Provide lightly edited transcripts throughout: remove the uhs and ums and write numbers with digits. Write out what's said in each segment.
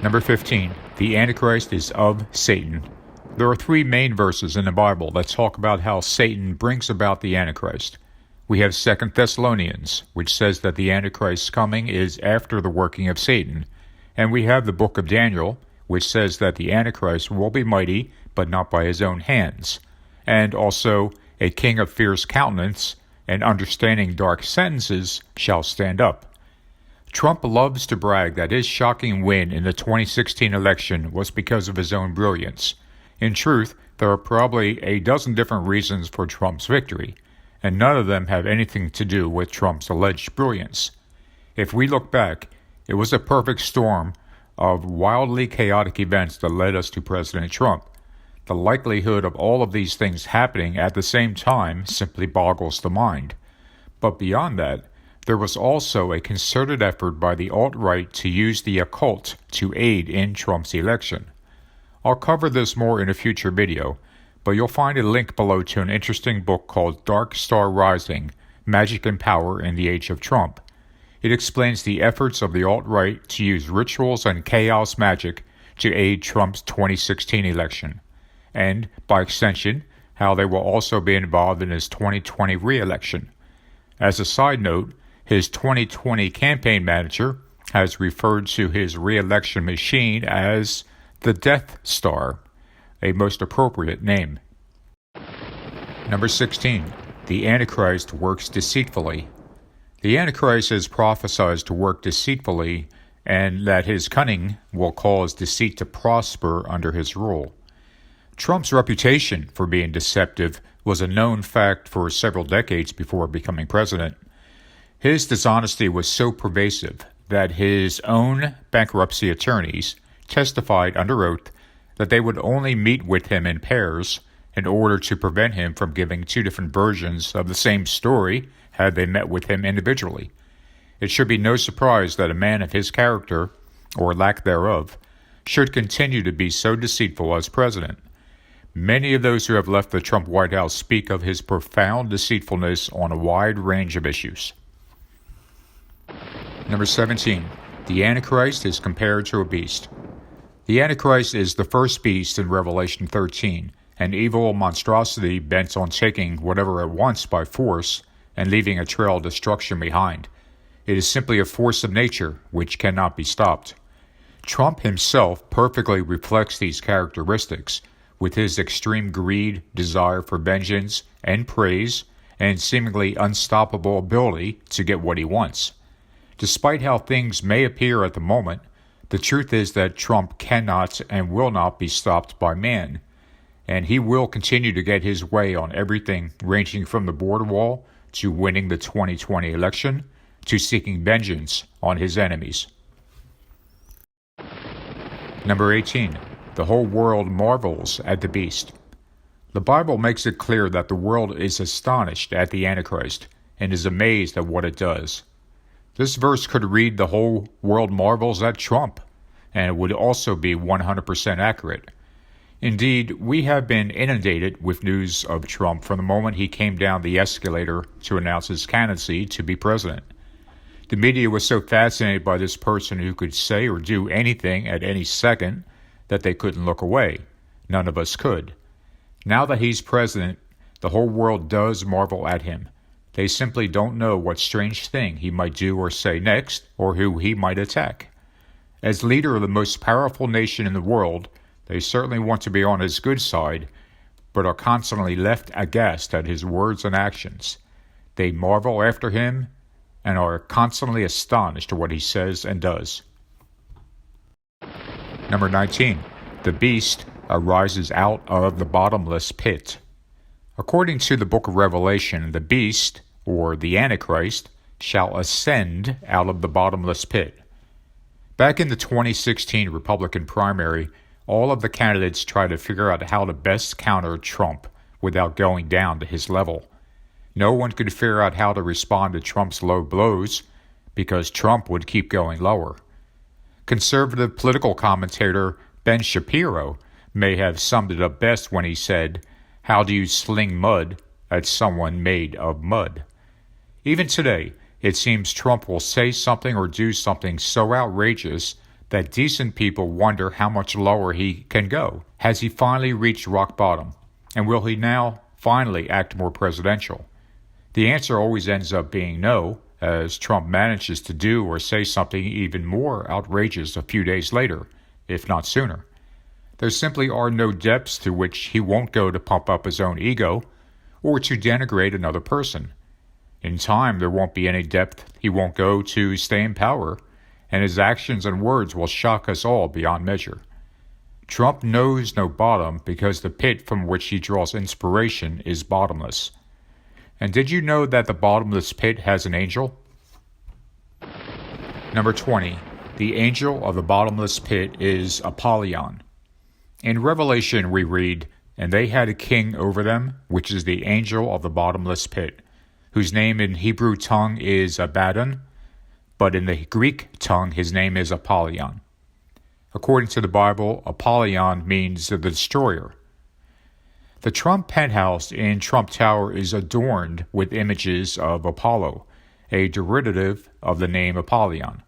Number 15. The Antichrist is of Satan. There are three main verses in the Bible that talk about how Satan brings about the Antichrist. We have 2 Thessalonians, which says that the Antichrist's coming is after the working of Satan. And we have the book of Daniel, which says that the Antichrist will be mighty, but not by his own hands. And also, a king of fierce countenance and understanding dark sentences shall stand up. Trump loves to brag that his shocking win in the 2016 election was because of his own brilliance. In truth, there are probably a dozen different reasons for Trump's victory, and none of them have anything to do with Trump's alleged brilliance. If we look back, it was a perfect storm of wildly chaotic events that led us to President Trump. The likelihood of all of these things happening at the same time simply boggles the mind. But beyond that, there was also a concerted effort by the alt-right to use the occult to aid in Trump's election. I'll cover this more in a future video, but you'll find a link below to an interesting book called Dark Star Rising, Magick and Power in the Age of Trump. It explains the efforts of the alt-right to use rituals and chaos magic to aid Trump's 2016 election, and, by extension, how they will also be involved in his 2020 re-election. As a side note, his 2020 campaign manager has referred to his re-election machine as the Death Star, a most appropriate name. Number 16. The Antichrist works deceitfully. The Antichrist is prophesied to work deceitfully, and that his cunning will cause deceit to prosper under his rule. Trump's reputation for being deceptive was a known fact for several decades before becoming president. His dishonesty was so pervasive that his own bankruptcy attorneys testified under oath that they would only meet with him in pairs in order to prevent him from giving two different versions of the same story had they met with him individually. It should be no surprise that a man of his character, or lack thereof, should continue to be so deceitful as president. Many of those who have left the Trump White House speak of his profound deceitfulness on a wide range of issues. Number 17. The Antichrist is compared to a beast. The Antichrist is the first beast in Revelation 13, an evil monstrosity bent on taking whatever it wants by force and leaving a trail of destruction behind. It is simply a force of nature which cannot be stopped. Trump himself perfectly reflects these characteristics, with his extreme greed, desire for vengeance and praise, and seemingly unstoppable ability to get what he wants. Despite how things may appear at the moment, the truth is that Trump cannot and will not be stopped by man, and he will continue to get his way on everything ranging from the border wall to winning the 2020 election to seeking vengeance on his enemies. Number 18. The whole world marvels at the beast. The Bible makes it clear that the world is astonished at the Antichrist and is amazed at what it does. This verse could read the whole world marvels at Trump, and it would also be 100% accurate. Indeed, we have been inundated with news of Trump from the moment he came down the escalator to announce his candidacy to be president. The media was so fascinated by this person who could say or do anything at any second that they couldn't look away. None of us could. Now that he's president, the whole world does marvel at him. They simply don't know what strange thing he might do or say next, or who he might attack. As leader of the most powerful nation in the world, they certainly want to be on his good side, but are constantly left aghast at his words and actions. They marvel after him and are constantly astonished at what he says and does. Number 19. The beast arises out of the bottomless pit. According to the book of Revelation, the beast, or the Antichrist, shall ascend out of the bottomless pit. Back in the 2016 Republican primary, all of the candidates tried to figure out how to best counter Trump without going down to his level. No one could figure out how to respond to Trump's low blows because Trump would keep going lower. Conservative political commentator Ben Shapiro may have summed it up best when he said, "How do you sling mud at someone made of mud?" Even today, it seems Trump will say something or do something so outrageous that decent people wonder how much lower he can go. Has he finally reached rock bottom? And will he now finally act more presidential? The answer always ends up being no, as Trump manages to do or say something even more outrageous a few days later, if not sooner. There simply are no depths to which he won't go to pump up his own ego or to denigrate another person. In time, there won't be any depth he won't go to stay in power, and his actions and words will shock us all beyond measure. Trump knows no bottom because the pit from which he draws inspiration is bottomless. And did you know that the bottomless pit has an angel? Number 20. The angel of the bottomless pit is Apollyon. In Revelation we read, "And they had a king over them, which is the angel of the bottomless pit, whose name in Hebrew tongue is Abaddon, but in the Greek tongue his name is Apollyon." According to the Bible, Apollyon means the destroyer. The Trump penthouse in Trump Tower is adorned with images of Apollo, a derivative of the name Apollyon.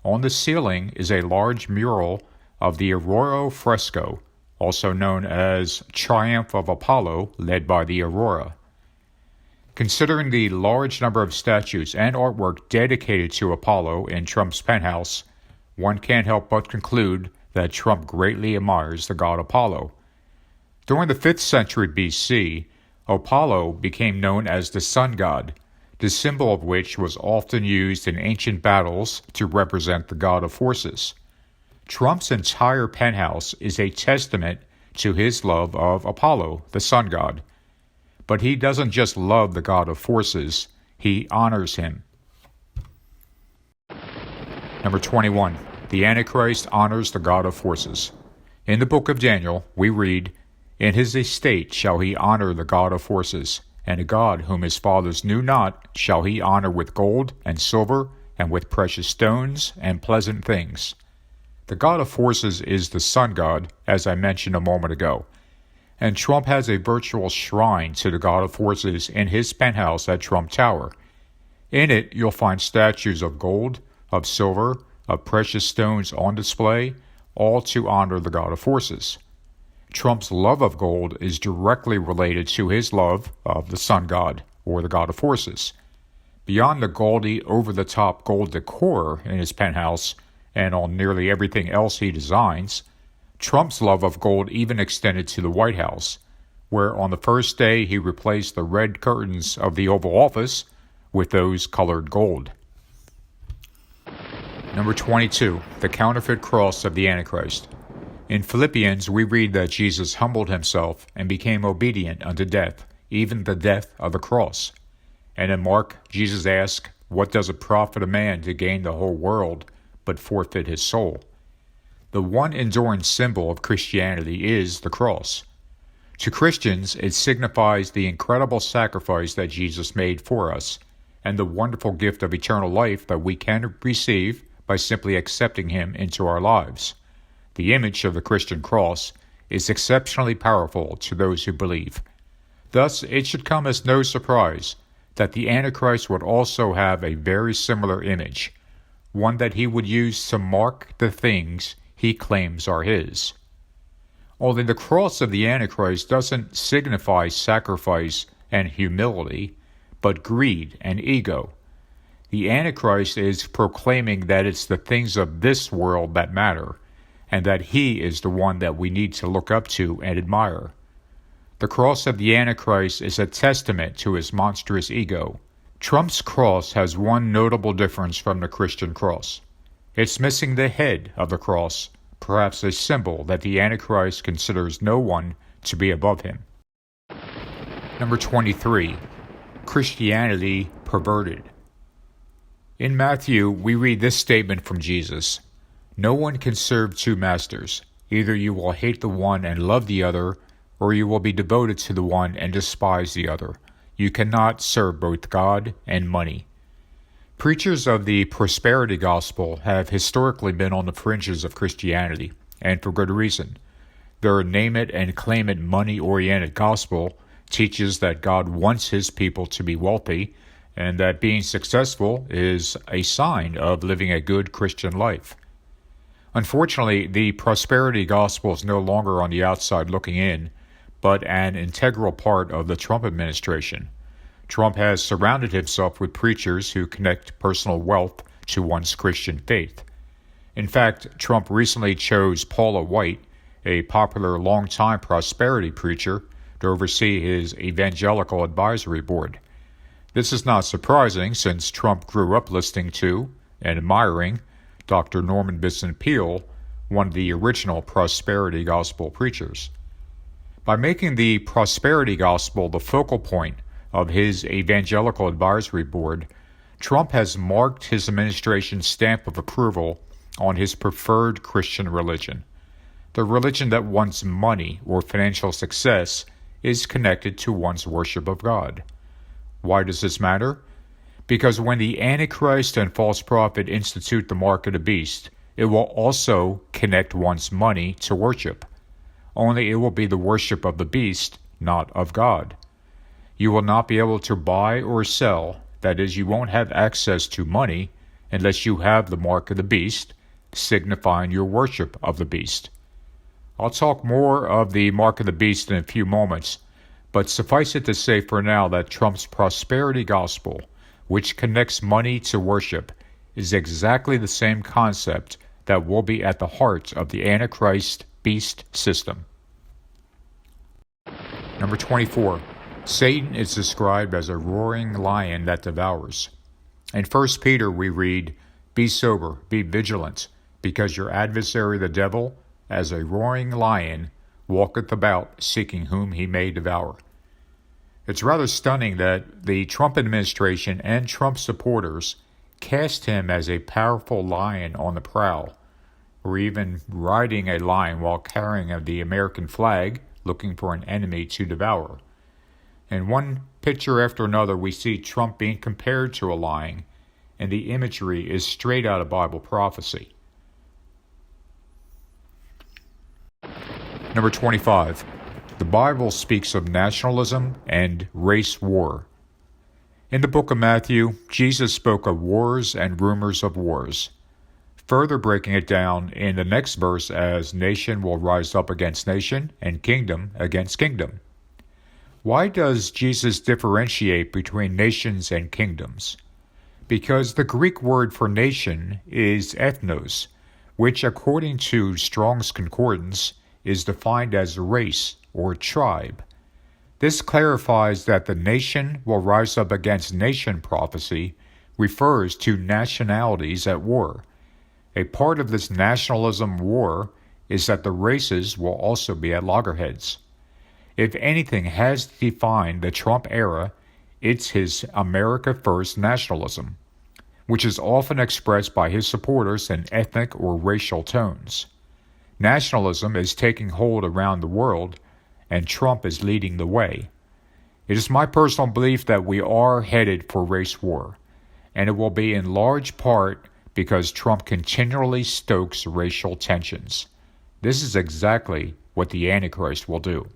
On the ceiling is a large mural of the Aurora fresco, also known as Triumph of Apollo, led by the Aurora. Considering the large number of statues and artwork dedicated to Apollo in Trump's penthouse, one can't help but conclude that Trump greatly admires the god Apollo. During the 5th century BC, Apollo became known as the sun god, the symbol of which was often used in ancient battles to represent the god of forces. Trump's entire penthouse is a testament to his love of Apollo, the sun god. But he doesn't just love the god of forces, he honors him. Number 21. The Antichrist honors the god of forces. In the book of Daniel, we read, "In his estate shall he honor the god of forces, and a god whom his fathers knew not shall he honor with gold and silver and with precious stones and pleasant things." The god of forces is the sun god, as I mentioned a moment ago, and Trump has a virtual shrine to the god of forces in his penthouse at Trump Tower. In it, you'll find statues of gold, of silver, of precious stones on display, all to honor the god of forces. Trump's love of gold is directly related to his love of the sun god, or the god of forces. Beyond the gaudy, over-the-top gold decor in his penthouse, and on nearly everything else he designs, Trump's love of gold even extended to the White House, where on the first day he replaced the red curtains of the Oval Office with those colored gold. Number 22. The counterfeit cross of the Antichrist. In Philippians we read that Jesus humbled himself and became obedient unto death, even the death of the cross. And in Mark, Jesus asked, "What does it profit a man to gain the whole world, but forfeit his soul?" The one enduring symbol of Christianity is the cross. To Christians, it signifies the incredible sacrifice that Jesus made for us, and the wonderful gift of eternal life that we can receive by simply accepting him into our lives. The image of the Christian cross is exceptionally powerful to those who believe. Thus, it should come as no surprise that the Antichrist would also have a very similar image, one that he would use to mark the things he claims are his. Only the cross of the Antichrist doesn't signify sacrifice and humility, but greed and ego. The Antichrist is proclaiming that it's the things of this world that matter, and that he is the one that we need to look up to and admire. The cross of the Antichrist is a testament to his monstrous ego. Trump's cross has one notable difference from the Christian cross. It's missing the head of the cross, perhaps a symbol that the Antichrist considers no one to be above him. Number 23. Christianity perverted. In Matthew, we read this statement from Jesus: "No one can serve two masters. Either you will hate the one and love the other, or you will be devoted to the one and despise the other. You cannot serve both God and money." Preachers of the prosperity gospel have historically been on the fringes of Christianity, and for good reason. Their name-it-and-claim-it money-oriented gospel teaches that God wants his people to be wealthy, and that being successful is a sign of living a good Christian life. Unfortunately, the prosperity gospel is no longer on the outside looking in, but an integral part of the Trump administration. Trump has surrounded himself with preachers who connect personal wealth to one's Christian faith. In fact, Trump recently chose Paula White, a popular longtime prosperity preacher, to oversee his evangelical advisory board. This is not surprising since Trump grew up listening to and admiring Dr. Norman Vincent Peale, one of the original prosperity gospel preachers. By making the prosperity gospel the focal point of his evangelical advisory board, Trump has marked his administration's stamp of approval on his preferred Christian religion, the religion that wants money or financial success is connected to one's worship of God. Why does this matter? Because when the Antichrist and false prophet institute the mark of the beast, it will also connect one's money to worship. Only it will be the worship of the beast, not of God. You will not be able to buy or sell, that is, you won't have access to money unless you have the mark of the beast, signifying your worship of the beast. I'll talk more of the mark of the beast in a few moments, but suffice it to say for now that Trump's prosperity gospel, which connects money to worship, is exactly the same concept that will be at the heart of the Antichrist beast system. Number 24. Satan is described as a roaring lion that devours. In 1 Peter we read, "Be sober, be vigilant, because your adversary the devil, as a roaring lion, walketh about, seeking whom he may devour." It's rather stunning that the Trump administration and Trump supporters cast him as a powerful lion on the prowl, or even riding a lion while carrying the American flag, looking for an enemy to devour. In one picture after another, we see Trump being compared to a lion, and the imagery is straight out of Bible prophecy. Number 25. The Bible speaks of nationalism and race war. In the book of Matthew, Jesus spoke of wars and rumors of wars, further breaking it down in the next verse as nation will rise up against nation and kingdom against kingdom. Why does Jesus differentiate between nations and kingdoms? Because the Greek word for nation is ethnos, which according to Strong's Concordance is defined as race or tribe. This clarifies that the nation will rise up against nation prophecy refers to nationalities at war. A part of this nationalism war is that the races will also be at loggerheads. If anything has defined the Trump era, it's his America First nationalism, which is often expressed by his supporters in ethnic or racial tones. Nationalism is taking hold around the world, and Trump is leading the way. It is my personal belief that we are headed for race war, and it will be in large part because Trump continually stokes racial tensions. This is exactly what the Antichrist will do.